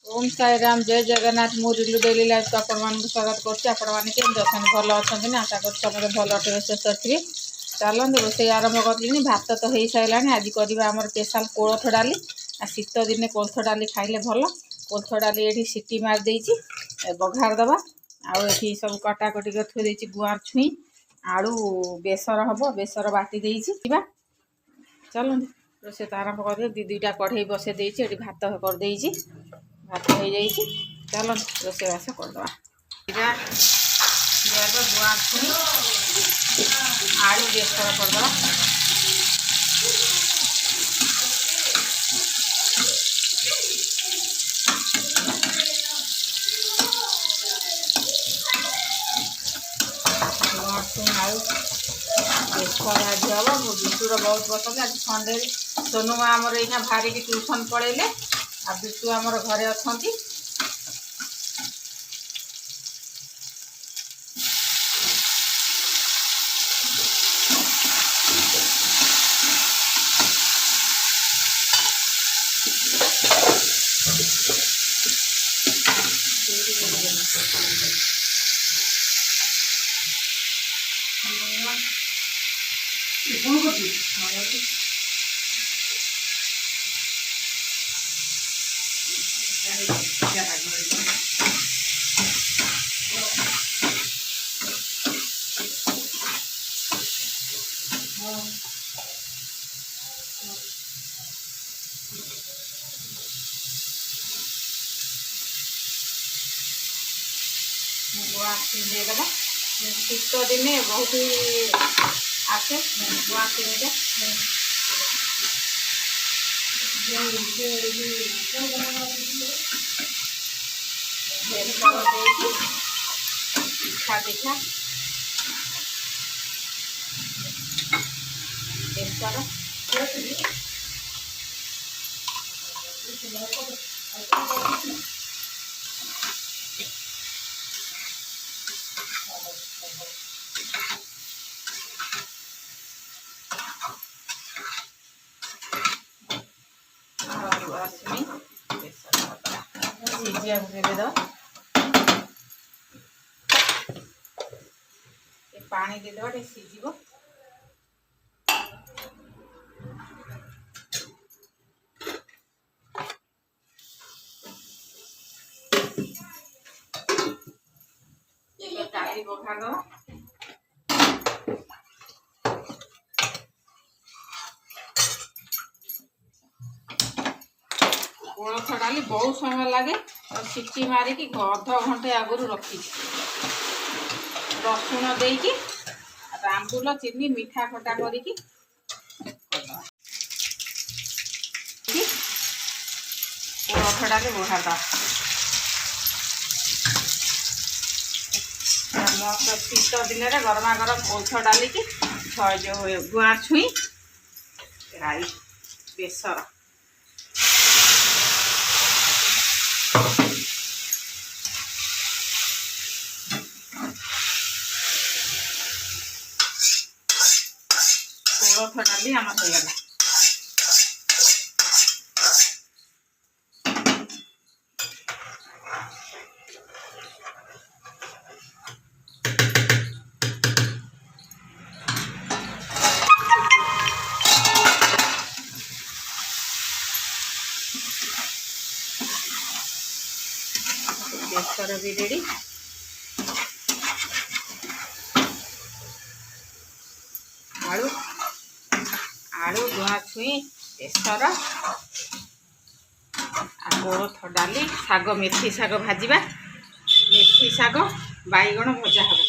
ओम साई राम जय जगन्नाथ मु रिलु daily life को आपण स्वागत करछि। आपण माने केमि अछन भल अछन ना आशा कर समस्त भल सुस्थ अच्छी। चलते रोषे आरंभ करी भात तो हो सारा आज करवा आम स्पेशल कोलथ डाली शीत दिने कोलथ डाली खाइले भल। कोलथ डाली ये सीटी मारिदे बघार दबा आउ सब कटाकटी कर थोड़ी गुआर छुई आलू बेसर हम बेसर बाटी देवा। चलते रोषे तो आरंभ कर दुईटा कढ़ई बसई देती भात करदे भात हो जाइए। चल रोषेबास करदे गुआ छुई आलू बेसर करदे। गुआ छुई आलू बेसर आज हम मो बिटूर बहुत पसंद। आज संडे सोनू माँ आमर यहाँ भारी की ट्यूशन पढ़ेले आ बिटू आमर घरे अच्छा। गुआ देदेबा शीत दिने बहुत ही आसे गुआ बेसर पिठा पिठा बेसर सिझिया देदेद पानी देदेव सिझ डाली बघार दवा। कोलथ डाली बहुत समय लगे सीटी मारिकी अध घंटे आगु रखी रसुण देकी आंबुल चीनी मीठा खटा करिकी कोलथ डाली बघार दवा। शीत दिन में गरमा गरम कोलथ डाली की जो गुआ छुई राई बेसर कोलथ डाली आम हो गला। बेसर भी रेडी आलू आलू गुआ छुई बेसर कोलथ डाली शाग मेथी शाग भाजवा मेथी शाग बैगण भजा हम।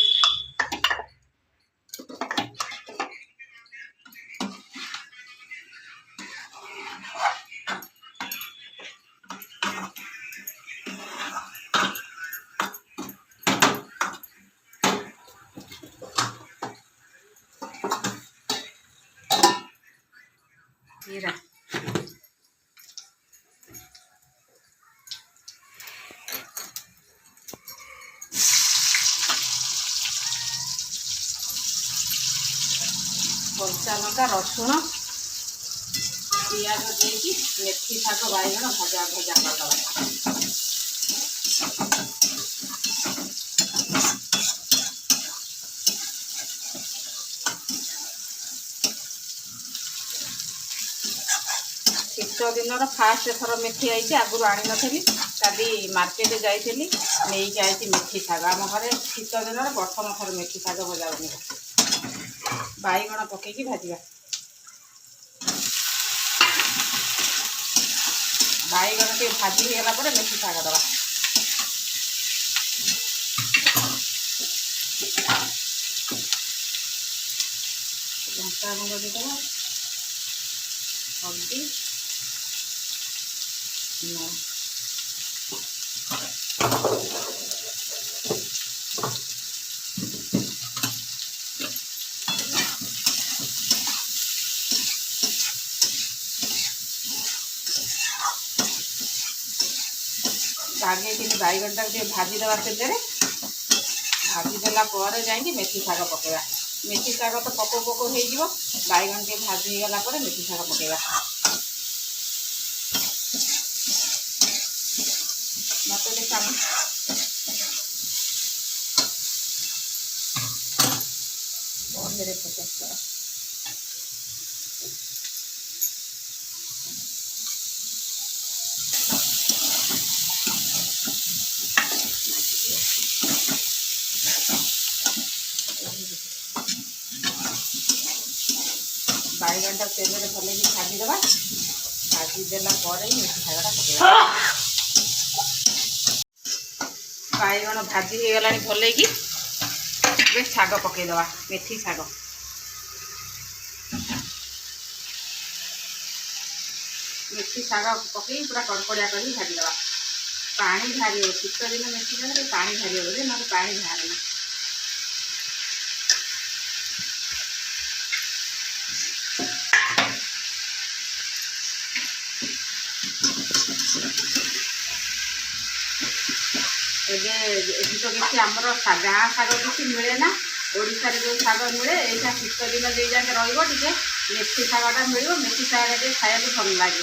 जीरा कच्चा लंका रसुण पियाज देकी मेथी शाग बैगण भजा भजा करदे। दिन फास्ट थर मेथी आई आगुरी आनी नी काली मार्केट जाइली नहीं आई मेथी शाग आम घर शीत दिन प्रथम थर मेथी शाग भजा बन बैगण पकईकी भाजा बैगण के भाजी होगा मेथी शाग दवा लंका गुंड देदेव हल्दी आगे बैगण टाक भाजी देवा तेल भाजीदेला जाकि मेथी शाग पकेबा मेथी शाग तो पको पको हो बैगण के भाजी गला मेथी शाग पकेबा मत बंदे फोकस कर बैगण टा तेल में भले भाजीदेवा भाजीदेला मेथी शागटा पकेबा बैगण भाजी हो गला भल कि शाग पकईदवा मेथी शाग मेथी शाग पकई पूरा कड़कड़िया कर भाजीदेवा पानी भारी शीत दिन मेथी शाग पानी भारी बोले ना पानी बाहर तो किसी आमर गाँ शाग किसी मिले ना ओडिशा जो शाग मिले यहाँ शीत दिन जो जाके रे मेथी शागटा मिल मेथी शाग खाया भल लगे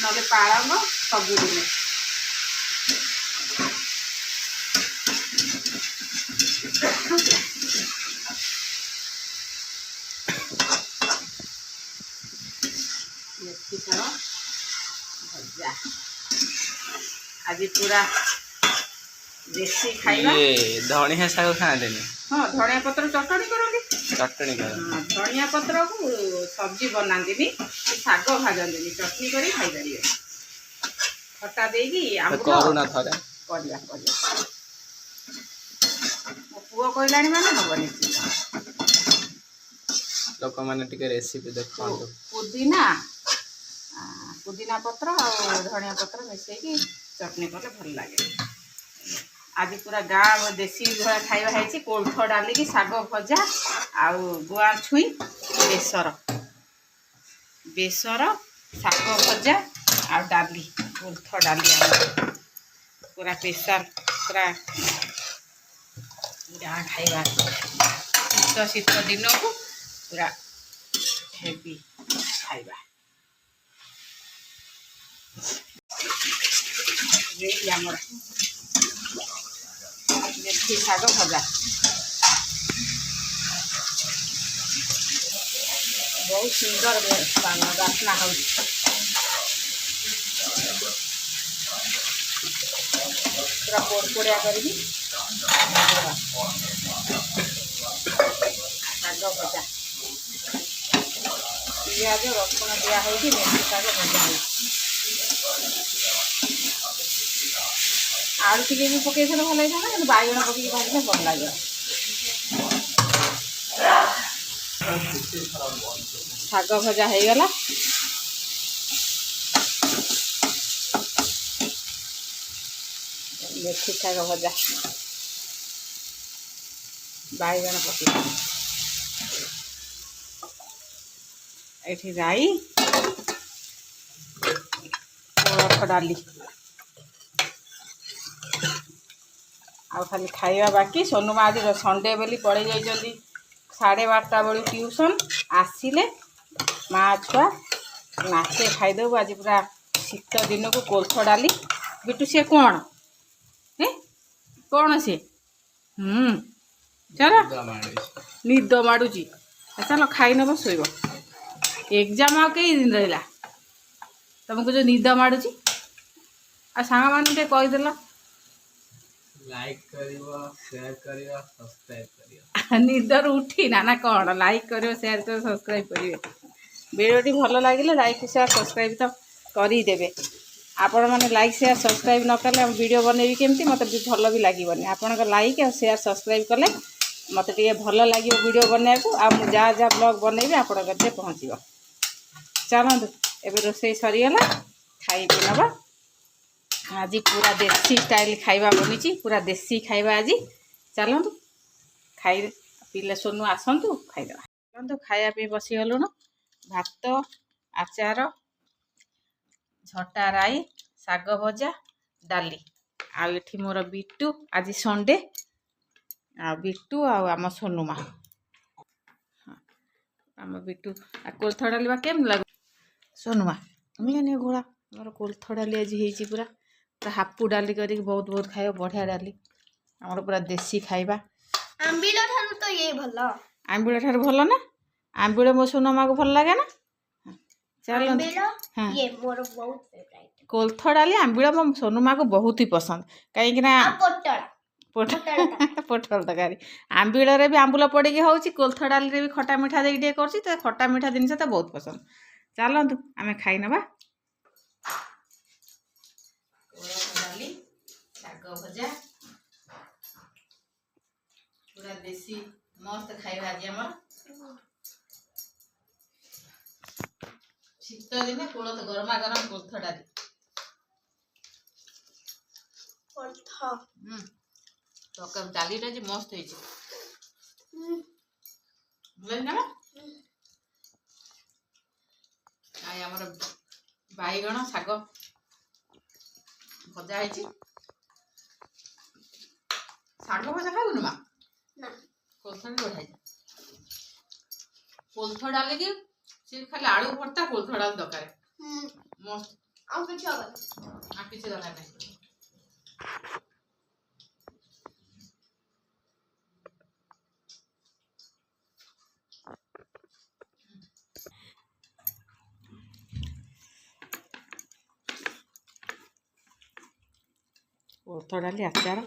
ना पालंग सबुदिन मेथी शाग भजा आज पूरा देसी खाइबा ये धनिया शाग खाते हाँ धनिया पत्र चटनी करंदी चटनी कर धनिया पत्र को सब्जी बनाती शाग भाजती चटनी कर खाई पारे खटा देगी करुणा थरे करवा मो पुओ कहला माने हम निश्चित लोक मैंने रेसिपी देखो पुदीना पुदीना पत्र और धनिया पत्र मिसेकी चटनी कले भल लगे आज पूरा गाँ देसी भाया खाଇବା है कोल्थ डाल की शाग भजा आउ गुआ छुई बेसर बेसर शाग भजा आ डाली कोल्थ डाली पूरा प्रेसर पूरा गाँ खाଇବା शीत शीत दिन को पूरा हेवी खाଇବା आमर मेथी शाग भजा बहुत सुंदर बास्ना हो पूरा पोड़पोड़िया कर शाग भजा पियाज रसुण दिया मेथी शाग भजा हो आलू टिके भी पकई भल लगे कि बैगण पकई भाजले भल लगे शाग भजा हो गला मेथी शाग भजा बैगण पकई एठी राई कोलथ डाली आ खाली खाଇବା बाकी सोनू माँ आज संडे बोली पड़े जाइए 12:30 बेलू ट्यूशन आसिले माँ छुआ नाचे खाईदेबू आज पूरा शीत दिन को कोल्थ डाली बिटू सी कौन है कौन सी चलो निद माड़ुची चलो खाई नब शोब एग्जाम आ कई दिन रहा तुमको जो निद माड़ुची आ सांग मान कहीदेल लाइक करियो शेयर करियो सब्सक्राइब करियो निदर उठी ना कौन लाइक करियो शेयर करियो सब्सक्राइब करिए वीडियोटी भल लगे लाइक शेयर सब्सक्राइब तो करदेवे आपण मैंने लाइक शेयर सब्सक्राइब न कले वीडियो बनैबी केमती मत भल भी लगे आपण लाइक और शेयर सब्सक्राइब कले मत टे भल लगे वीडियो बनने को आ जहाँ जहाँ ब्लॉग बनैबी आपण कते पहुँचो चलतु एबे रोषे सरीगला खाई पी नवा आज पूरा देसी स्टाइल खाइबा बनी पूरा देसी खाइबा आज चलतु खाई पिले सोनू आसतु खाईदे चलतु खाया बसीगलुन भात आचार झटा राई शाग भजा डाली आठी मोर बिट्टू आज संडे आ बिट्टू आम सोनुमा आम बिट्टू कोल्थ डाली केम लगे सोनुमा मिलने घोड़ा मोर कोल्थ डाली आज हो पूरा पूरा हापू डाली कर बहुत बहुत खाइब बढ़िया डाली आमर पूरा देसी खाइबा आंबिल ठारू तो ये भल आंबिल ठार भल ना आंबिल मो सोनुमा को भल लगे ना चल हाँ ये मोर बहुत फेवरेट कोल्थ डाली आंबिल मो सोनुमा को बहुत ही पसंद कहीं पोटल तरकारी आंबिल भी आंबुल पड़ी होची कोल्थ डाली भी खटा मिठा देके कर खटा मिठा जिनस तो बहुत पसंद चलतु आम खाई नवा डाली शाग भजा पूरा देसी मस्त खाइबा आज आम शीत दिने कोलथ गरमा गरम कोल्थ डाली तो डालीटा जी मस्त होमर बैगण शाग भजा है शाग भजा खाऊ मा कोल्थ बढ़िया कोल्थ डाली की सी खाली आलू भर्ता कोल्थ डाल दरकार मस्त किसी दरकार नहीं कोल्थ डाली आचार